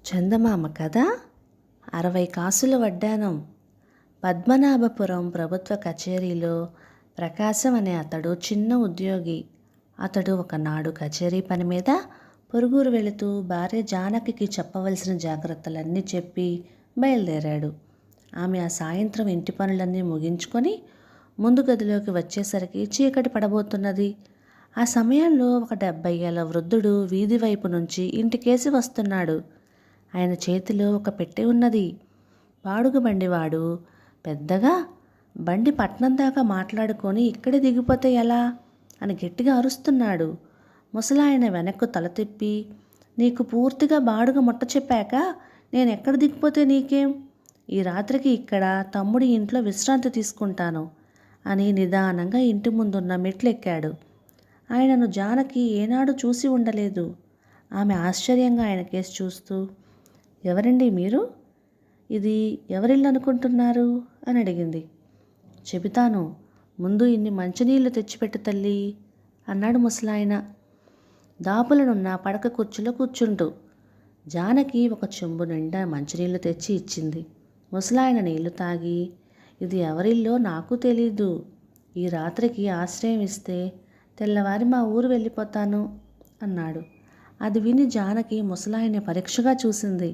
చందమామ కథ 60 కాసుల వడ్డానం. పద్మనాభపురం ప్రభుత్వ కచేరీలో ప్రకాశం అనే అతడు చిన్న ఉద్యోగి. అతడు ఒకనాడు కచేరీ పని మీద పొరుగురు వెళుతూ భార్య జానకికి చెప్పవలసిన జాగ్రత్తలన్నీ చెప్పి బయలుదేరాడు. ఆమె ఆ సాయంత్రం ఇంటి పనులన్నీ ముగించుకొని ముందు గదిలోకి వచ్చేసరికి చీకటి పడబోతున్నది. ఆ సమయంలో ఒక 70 ఏళ్ల వృద్ధుడు వీధి వైపు నుంచి ఇంటికేసి వస్తున్నాడు. ఆయన చేతిలో ఒక పెట్టె ఉన్నది. బాడుగ బండివాడు పెద్దగా, బండి పట్నం దాకా మాట్లాడుకొని ఇక్కడే దిగిపోతే ఎలా అని గట్టిగా అరుస్తున్నాడు. ముసలాయన వెనక్కు తల తిప్పి, నీకు పూర్తిగా బాడుగ ముట్ట చెప్పాక నేను ఎక్కడ దిగిపోతే నీకేం? ఈ రాత్రికి ఇక్కడ తమ్ముడి ఇంట్లో విశ్రాంతి తీసుకుంటాను అని నిదానంగా ఇంటి ముందున్న మెట్లెక్కాడు. ఆయనను జానకి ఏనాడు చూసి ఉండలేదు. ఆమె ఆశ్చర్యంగా ఆయన కేసి చూస్తూ, ఎవరండి మీరు? ఇది ఎవరిల్లు అనుకుంటున్నారు అని అడిగింది. చెబుతాను, ముందు ఇన్ని మంచినీళ్లు తెచ్చిపెట్టు తల్లి అన్నాడు ముసలాయన దాపులనున్న పడక కుర్చీలో కూర్చుంటూ. జానకి ఒక చెంబు నిండా మంచినీళ్లు తెచ్చి ఇచ్చింది. ముసలాయన నీళ్లు తాగి, ఇది ఎవరిల్లో నాకు తెలీదు. ఈ రాత్రికి ఆశ్రయం ఇస్తే తెల్లవారి మా ఊరు వెళ్ళిపోతాను అన్నాడు. అది విని జానకి ముసలాయన పరీక్షగా చూసింది.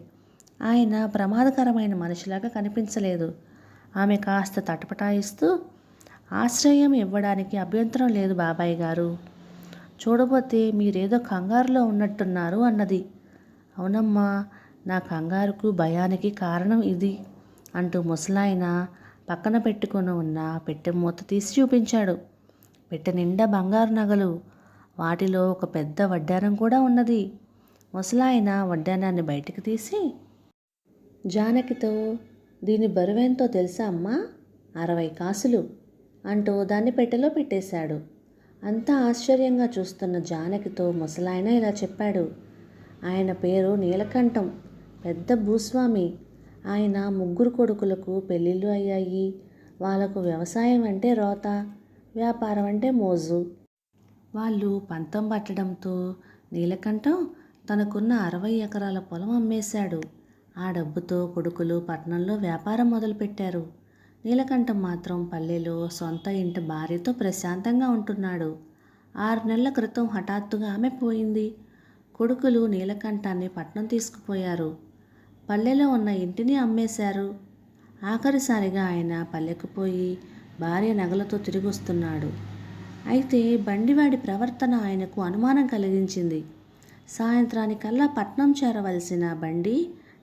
ఆయన ప్రమాదకరమైన మనిషిలాగా కనిపించలేదు. ఆమె కాస్త తటపటాయిస్తూ, ఆశ్రయం ఇవ్వడానికి అభ్యంతరం లేదు బాబాయ్ గారు. చూడబోతే మీరేదో కంగారులో ఉన్నట్టున్నారు అన్నది. అవునమ్మా, నా కంగారుకు భయానికి కారణం ఇది అంటూ ముసలాయన పక్కన పెట్టుకొని ఉన్న పెట్టె మూత తీసి చూపించాడు. పెట్టె నిండా బంగారు నగలు, వాటిలో ఒక పెద్ద వడ్డానం కూడా ఉన్నది. ముసలాయన వడ్డానాన్ని బయటికి తీసి జానకితో, దీని బరువెంతో తెలుసా అమ్మా? 60 కాసులు అంటూ దాన్ని పెట్టెలో పెట్టేశాడు. అంతా ఆశ్చర్యంగా చూస్తున్న జానకితో ముసలాయన ఇలా చెప్పాడు. ఆయన పేరు నీలకంఠం, పెద్ద భూస్వామి. ఆయన 3 కొడుకులకు పెళ్ళిళ్ళు అయ్యాయి. వాళ్లకు వ్యవసాయం అంటే రోత, వ్యాపారం అంటే మోజు. వాళ్ళు పంతం పట్టడంతో నీలకంఠం తనకున్న 60 ఎకరాల పొలం అమ్మేశాడు. ఆ డబ్బుతో కొడుకులు పట్నంలో వ్యాపారం మొదలుపెట్టారు. నీలకంఠం మాత్రం పల్లెలో సొంత ఇంటి భార్యతో ప్రశాంతంగా ఉంటున్నాడు. 6 నెలల క్రితం హఠాత్తుగా ఆమె పోయింది. కొడుకులు నీలకంఠాన్ని పట్నం తీసుకుపోయారు. పల్లెలో ఉన్న ఇంటిని అమ్మేశారు. ఆఖరిసారిగా ఆయన పల్లెకు పోయి భార్య నగలతో తిరిగి వస్తున్నాడు. అయితే బండివాడి ప్రవర్తన ఆయనకు అనుమానం కలిగించింది. సాయంత్రానికల్లా పట్నం చేరవలసిన బండి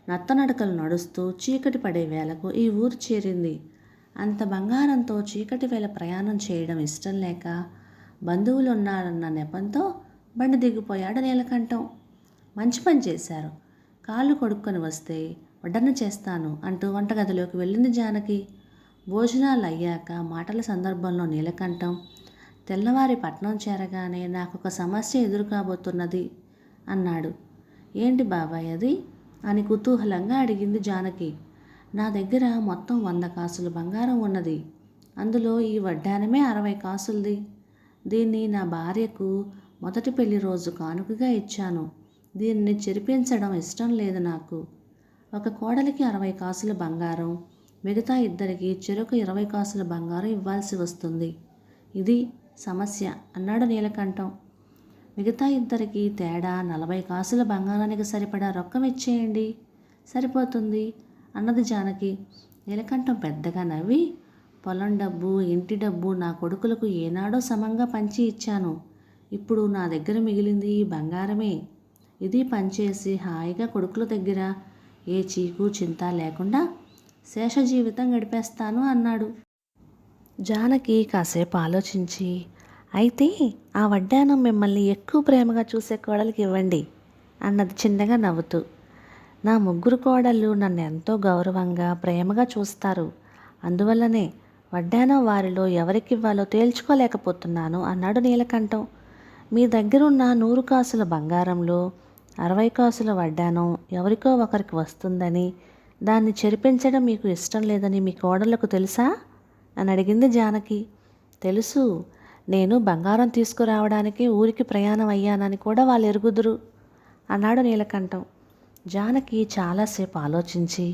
నత్తనడకలు నడుస్తూ చీకటి పడే వేళకు ఈ ఊరు చేరింది. అంత బంగారంతో చీకటి వేళ ప్రయాణం చేయడం ఇష్టం లేక బంధువులు ఉన్నారన్న నెపంతో బండి దిగిపోయాడు నీలకంఠం. మంచి పని చేశారు. కాళ్ళు కొడుక్కొని వస్తే వడ్డన చేస్తాను అంటూ వంటగదిలోకి వెళ్ళింది జానకి. భోజనాలు అయ్యాక మాటల సందర్భంలో నీలకంఠం, తెల్లవారి పట్నం చేరగానే నాకొక సమస్య ఎదురు కాబోతున్నది అన్నాడు. ఏంటి బాబాయ్ అది అని కుతూహలంగా అడిగింది జానకి. నా దగ్గర మొత్తం 100 కాసులు బంగారం ఉన్నది. అందులో ఈ వడ్డానమే 60 కాసులది. దీన్ని నా భార్యకు మొదటి పెళ్లి రోజు కానుకగా ఇచ్చాను. దీన్ని చెరిపించడం ఇష్టం లేదు నాకు. ఒక కోడలికి 60 కాసుల బంగారం, మిగతా ఇద్దరికి చెరొక 20 కాసుల బంగారం ఇవ్వాల్సి వస్తుంది. ఇది సమస్య అన్నాడు నీలకంఠం. మిగతా ఇద్దరికి తేడా 40 కాసుల బంగారానికి సరిపడా రొక్కం ఇచ్చేయండి, సరిపోతుంది అన్నది జానకి. నీలకంఠం పెద్దగా నవ్వి, పొలం డబ్బు, ఇంటి డబ్బు నా కొడుకులకు ఏనాడో సమంగా పంచి ఇచ్చాను. ఇప్పుడు నా దగ్గర మిగిలింది ఈ బంగారమే. ఇది పనిచేసి హాయిగా కొడుకుల దగ్గర ఏ చీకు చింత లేకుండా శేష జీవితం గడిపేస్తాను అన్నాడు. జానకి కాసేపు ఆలోచించి, అయితే ఆ వడ్డానం మిమ్మల్ని ఎక్కువ ప్రేమగా చూసే కోడలికి ఇవ్వండి అన్నది చిన్నగా నవ్వుతూ. నా 3 కోడళ్ళు నన్ను ఎంతో గౌరవంగా ప్రేమగా చూస్తారు. అందువల్లనే వడ్డానం వారిలో ఎవరికివ్వాలో తేల్చుకోలేకపోతున్నాను అన్నాడు నీలకంఠం. మీ దగ్గరున్న 100 కాసుల బంగారంలో 60 కాసుల వడ్డానం ఎవరికో ఒకరికి వస్తుందని, దాన్ని చెరిపించడం మీకు ఇష్టం లేదని మీ కోడళ్లకు తెలుసా అని అడిగింది జానకి. తెలుసు, నేను బంగారం తీసుకురావడానికి ఊరికి ప్రయాణం అయ్యానని కూడా వాళ్ళు ఎరుగుదురు అన్నాడు నీలకంఠం. జానకి చాలాసేపు ఆలోచించి,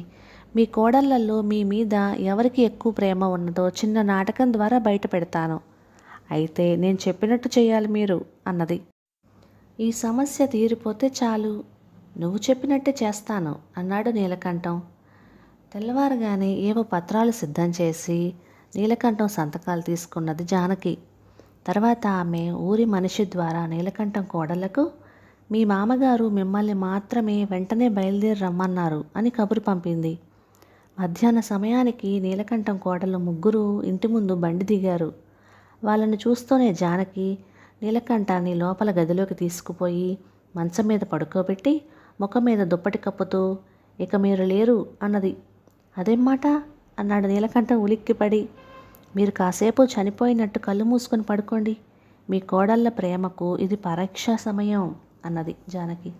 మీ కోడళ్ళల్లో మీ మీద ఎవరికి ఎక్కువ ప్రేమ ఉన్నదో చిన్న నాటకం ద్వారా బయట పెడతాను. అయితే నేను చెప్పినట్టు చేయాలి మీరు అన్నది. ఈ సమస్య తీరిపోతే చాలు, నువ్వు చెప్పినట్టే చేస్తాను అన్నాడు నీలకంఠం. తెల్లవారగానే ఏవో పత్రాలు సిద్ధం చేసి నీలకంఠం సంతకాలు తీసుకున్నది జానకి. తర్వాత ఆమె ఊరి మనిషి ద్వారా నీలకంఠం కోడళ్లకు, మీ మామగారు మిమ్మల్ని మాత్రమే వెంటనే బయలుదేరి రమ్మన్నారు అని కబురు పంపింది. మధ్యాహ్న సమయానికి నీలకంఠం కోడలు ముగ్గురు ఇంటి ముందు బండి దిగారు. వాళ్ళని చూస్తూనే జానకి నీలకంఠాన్ని లోపల గదిలోకి తీసుకుపోయి మంచం మీద పడుకోబెట్టి ముఖం మీద దుప్పటి కప్పుతూ, ఇక మీరు లేరు అన్నది. అదేం మాట అన్నాడు నీలకంఠం ఉలిక్కిపడి. మీరు కాసేపు చనిపోయినట్టు కళ్ళు మూసుకొని పడుకోండి, మీ కోడళ్ళ ప్రేమకు ఇది పరీక్షా సమయం అన్నది జానకి.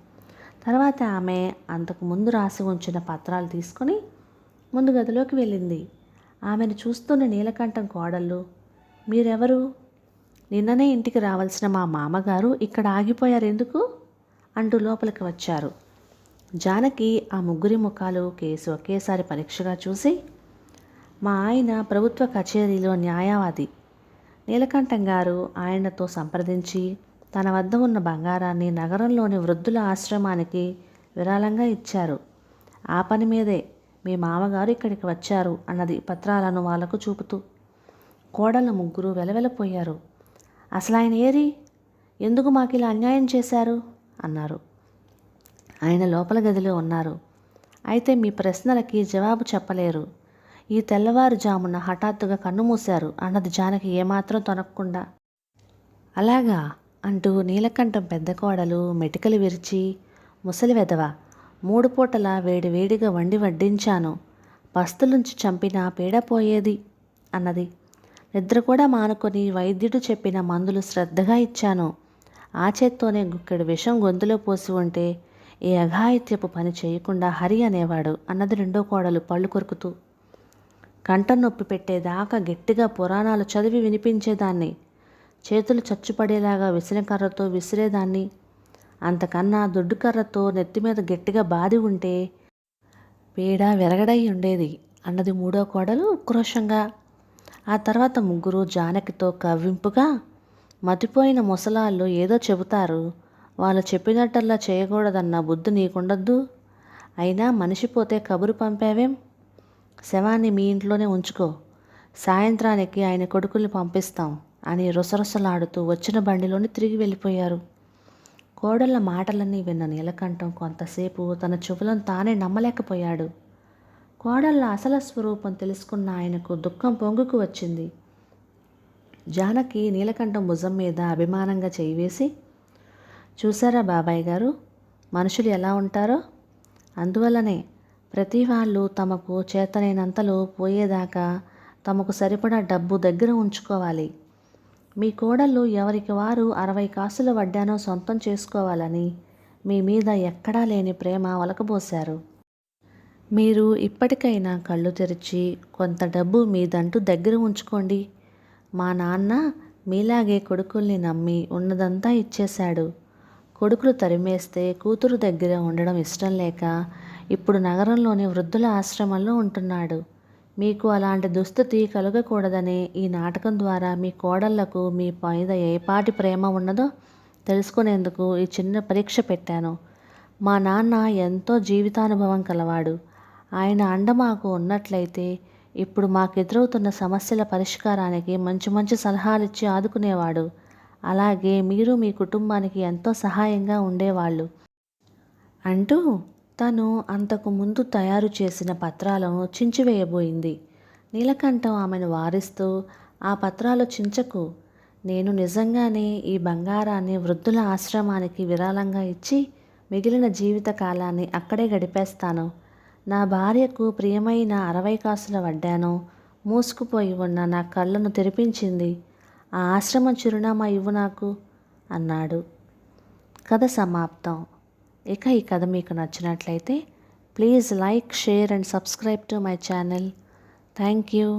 తర్వాత ఆమె అంతకు ముందు రాసి ఉంచిన పత్రాలు తీసుకొని ముందు గదిలోకి వెళ్ళింది. ఆమెను చూస్తున్న నీలకంఠం కోడళ్ళు, మీరెవరు? నిన్ననే ఇంటికి రావాల్సిన మా మామగారు ఇక్కడ ఆగిపోయారు ఎందుకు అంటూ లోపలికి వచ్చారు. జానకి ఆ ముగ్గురి ముఖాలు కేసు ఒకేసారి పరీక్షగా చూసి, మా ఆయన ప్రభుత్వ కచేరీలో న్యాయవాది. నీలకంఠం గారు ఆయనతో సంప్రదించి తన వద్ద ఉన్న బంగారాన్ని నగరంలోని వృద్ధుల ఆశ్రమానికి విరాళంగా ఇచ్చారు. ఆ పని మీదే మీ మామగారు ఇక్కడికి వచ్చారు అన్నది పత్రాలను వాళ్లకు చూపుతూ. కోడళ్ళు ముగ్గురు వెలవెలపోయారు. అసలు ఆయన ఏరి, ఎందుకు మాకు ఇలా అన్యాయం చేశారు అన్నారు. ఆయన లోపల గదిలో ఉన్నారు. అయితే మీ ప్రశ్నలకి జవాబు చెప్పలేరు. ఈ తెల్లవారుజామున హఠాత్తుగా కన్నుమూశారు అన్నది జానకి ఏమాత్రం తొనక్కుండా. అలాగా అంటూ నీలకంఠం పెద్ద కోడలు మెటికలు విరిచి, ముసలి వెధవ, 3 పూటల వేడివేడిగా వండి వడ్డించాను, పస్తులుంచి చంపినా పీడ పోయేది అన్నది. నిద్ర కూడా మానుకొని వైద్యుడు చెప్పిన మందులు శ్రద్ధగా ఇచ్చాను. ఆ చేత్తోనే గుక్కెడు విషం గొంతులో పోసి ఉంటే ఏ అఘాయిత్యపు పని చేయకుండా హరి అనేవాడు అన్నది రెండో కోడలు పళ్ళు కొరుకుతూ. కంఠం నొప్పి పెట్టేదాకా గట్టిగా పురాణాలు చదివి వినిపించేదాన్ని, చేతులు చచ్చుపడేలాగా విసనకర్రతో విసిరేదాన్ని, అంతకన్నా దొడ్డుకర్రతో నెత్తిమీద గట్టిగా బాది ఉంటే పీడ విరగడై ఉండేది అన్నది మూడో కోడలు ఉక్రోషంగా. ఆ తర్వాత ముగ్గురు జానకితో కవ్వింపుగా, మతిపోయిన ముసలాళ్ళు ఏదో చెబుతారు, వాళ్ళు చెప్పినట్టల్లా చేయకూడదన్న బుద్ధి నీకుండద్దు. అయినా మనిషి పోతే కబురు పంపావేం, శవాన్ని మీ ఇంట్లోనే ఉంచుకో, సాయంత్రానికి ఆయన కొడుకుల్ని పంపిస్తాం అని రుసరుసలాడుతూ వచ్చిన బండిలోని తిరిగి వెళ్ళిపోయారు. కోడళ్ళ మాటలన్నీ విన్న నీలకంఠం కొంతసేపు తన చెవులను తానే నమ్మలేకపోయాడు. కోడళ్ళ అసలు స్వరూపం తెలుసుకున్న ఆయనకు దుఃఖం పొంగుకు వచ్చింది. జానకి నీలకంఠం భుజం మీద అభిమానంగా చేయి వేసి, చూసారా బాబాయ్ గారు, మనుషులు ఎలా ఉంటారో, అందువల్లనే ప్రతి వాళ్ళు తమకు చేతనైనంతలో పోయేదాకా తమకు సరిపడా డబ్బు దగ్గర ఉంచుకోవాలి. మీ కోడళ్ళు ఎవరికి వారు 60 కాసుల వడ్డానో సొంతం చేసుకోవాలని మీ మీద ఎక్కడా లేని ప్రేమ ఒలకబోశారు. మీరు ఇప్పటికైనా కళ్ళు తెరిచి కొంత డబ్బు మీదంటూ దగ్గర ఉంచుకోండి. మా నాన్న మీలాగే కొడుకుల్ని నమ్మి ఉన్నదంతా ఇచ్చేశాడు. కొడుకులు తరిమేస్తే కూతురు దగ్గర ఉండడం ఇష్టం లేక ఇప్పుడు నగరంలోని వృద్ధుల ఆశ్రమంలో ఉంటున్నాడు. మీకు అలాంటి దుస్థితి కలగకూడదనే ఈ నాటకం ద్వారా మీ కోడళ్లకు మీ మీద ఏపాటి ప్రేమ ఉన్నదో తెలుసుకునేందుకు ఈ చిన్న పరీక్ష పెట్టాను. మా నాన్న ఎంతో జీవితానుభవం కలవాడు. ఆయన అండ మాకు ఉన్నట్లయితే ఇప్పుడు మాకెదురవుతున్న సమస్యల పరిష్కారానికి మంచి మంచి సలహాలిచ్చి ఆదుకునేవాడు. అలాగే మీరు మీ కుటుంబానికి ఎంతో సహాయంగా ఉండేవాళ్ళు అంటూ తను అంతకు ముందు తయారు చేసిన పత్రాలను చించివేయబోయింది. నీలకంఠం ఆమెను వారిస్తూ, ఆ పత్రాలు చించకు, నేను నిజంగానే ఈ బంగారాన్ని వృద్ధుల ఆశ్రమానికి విరాళంగా ఇచ్చి మిగిలిన జీవిత కాలాన్ని అక్కడే గడిపేస్తాను. నా భార్యకు ప్రియమైన 60 కాసుల వడ్డాను మూసుకుపోయి ఉన్న నా కళ్ళను తెరిపించింది. ఆ ఆశ్రమం చిరునామా ఇవ్వు నాకు అన్నాడు. కథ సమాప్తం. ఇక ఈ కథ మీకు నచ్చినట్లయితే please like, share and subscribe to my channel. Thank you.